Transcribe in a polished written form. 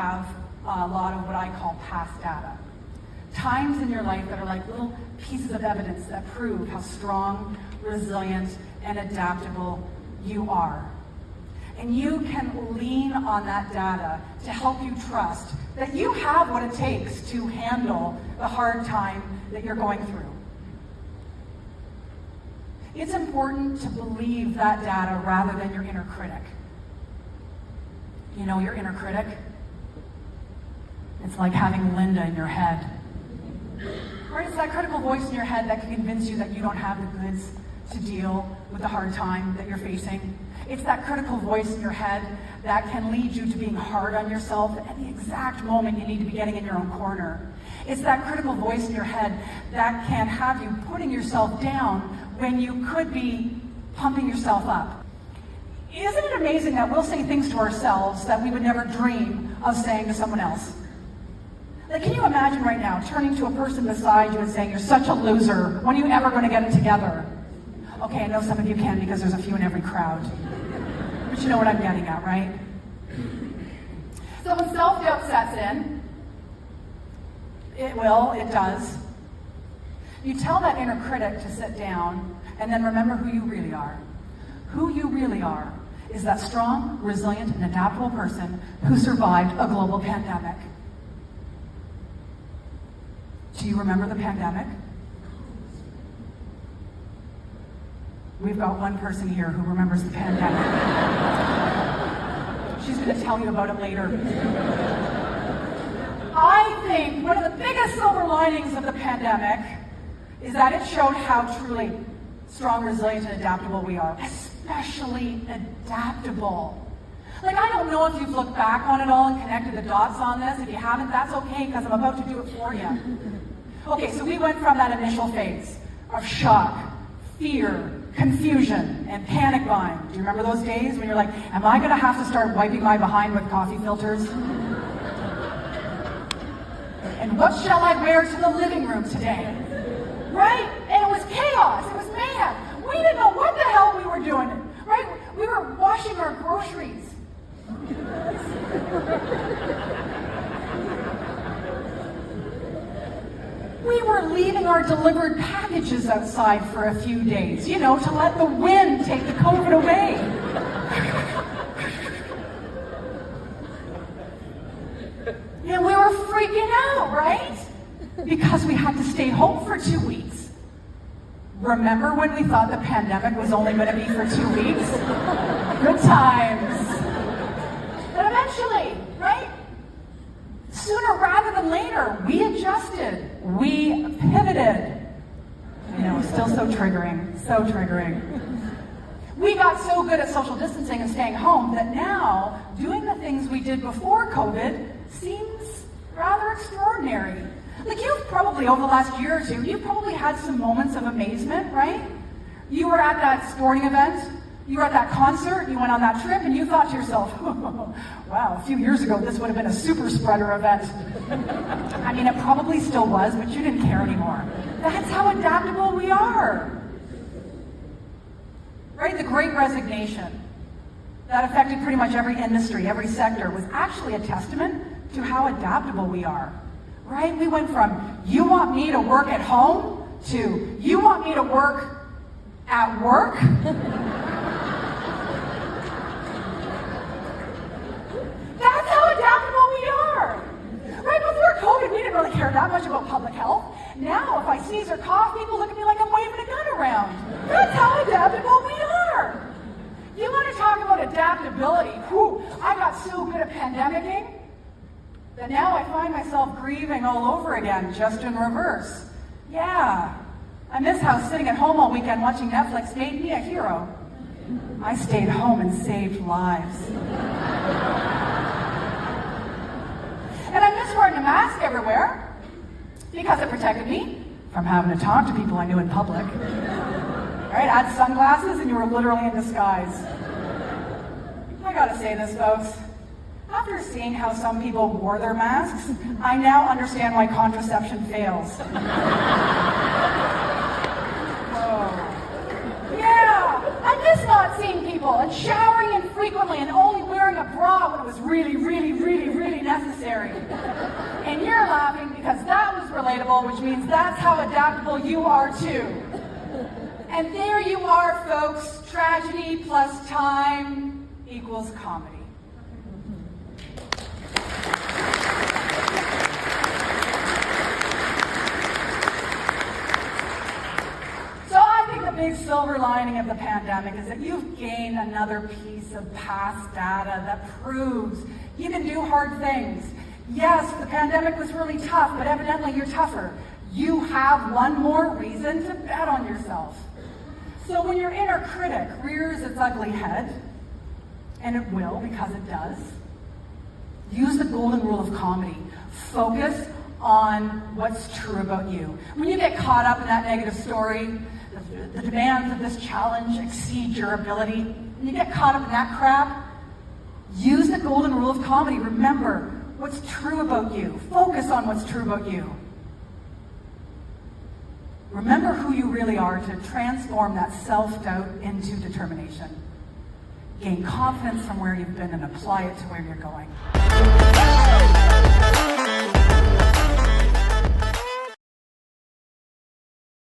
have a lot of what I call past data. Times in your life that are like little pieces of evidence that prove how strong, resilient, and adaptable you are. And you can lean on that data to help you trust that you have what it takes to handle the hard time that you're going through. It's important to believe that data rather than your inner critic. You know, your inner critic? It's like having Linda in your head. Right? It's that critical voice in your head that can convince you that you don't have the goods to deal with the hard time that you're facing. It's that critical voice in your head that can lead you to being hard on yourself at the exact moment you need to be getting in your own corner. It's that critical voice in your head that can have you putting yourself down when you could be pumping yourself up. Isn't it amazing that we'll say things to ourselves that we would never dream of saying to someone else? Like, can you imagine right now turning to a person beside you and saying, "You're such a loser. When are you ever going to get it together?" Okay, I know some of you can because there's a few in every crowd. But you know what I'm getting at, right? So when self-doubt sets in, it does. You tell that inner critic to sit down and then remember who you really are. Who you really are is that strong, resilient, and adaptable person who survived a global pandemic. Do you remember the pandemic? We've got one person here who remembers the pandemic. She's going to tell you about it later. I think one of the biggest silver linings of the pandemic is that it showed how truly strong, resilient, and adaptable we are. Especially adaptable. Like, I don't know if you've looked back on it all and connected the dots on this. If you haven't, that's okay, because I'm about to do it for you. Okay, so we went from that initial phase of shock, fear, confusion, and panic buying. Do you remember those days when you're like, am I going to have to start wiping my behind with coffee filters? And what shall I wear to the living room today? Right? And it was chaos. It was mayhem. We didn't know what the hell we were doing. Right? We were washing our groceries. We were leaving our delivered packages outside for a few days, you know, to let the wind take the COVID away. And we were freaking out, right? Because we had to stay home for 2 weeks. Remember when we thought the pandemic was only going to be for 2 weeks? Good times. But eventually, right? Sooner rather than later, we adjusted. We pivoted. I know, still so triggering. So triggering. We got so good at social distancing and staying home that now doing the things we did before COVID seems rather extraordinary. Like, you've probably, over the last year or two, you've probably had some moments of amazement, right? You were at that sporting event, you were at that concert, you went on that trip, and you thought to yourself, wow, a few years ago this would have been a super spreader event. I mean, it probably still was, but you didn't care anymore. That's how adaptable we are. Right? The Great Resignation that affected pretty much every industry, every sector, was actually a testament to how adaptable we are. Right? We went from, you want me to work at home, to, you want me to work at work? That's how adaptable we are. Right before COVID, we didn't really care that much about public health. Now, if I sneeze or cough, people look at me like I'm waving a gun around. That's how adaptable we are. You want to talk about adaptability? Whew, I got so good at pandemicking that now I find myself grieving all over again, just in reverse. Yeah, I miss how sitting at home all weekend watching Netflix made me a hero. I stayed home and saved lives. And I miss wearing a mask everywhere because it protected me from having to talk to people I knew in public. Right? I had sunglasses and you were literally in disguise. I gotta say this, folks. After seeing how some people wore their masks, I now understand why contraception fails. Yeah, I miss not seeing people and showering infrequently and only wearing a bra when it was really, really, really, really necessary. adaptable, which means that's how adaptable you are too. And there you are, folks. Tragedy plus time equals comedy. The big silver lining of the pandemic is that you've gained another piece of past data that proves you can do hard things. Yes, the pandemic was really tough, but evidently you're tougher. You have one more reason to bet on yourself. So when your inner critic rears its ugly head, and it will because it does, use the golden rule of comedy. Focus on what's true about you. When you get caught up in that negative story, the demands of this challenge exceed your ability, and you get caught up in that crap, use the golden rule of comedy. Remember what's true about you. Focus on what's true about you. Remember who you really are to transform that self-doubt into determination. Gain confidence from where you've been and apply it to where you're going.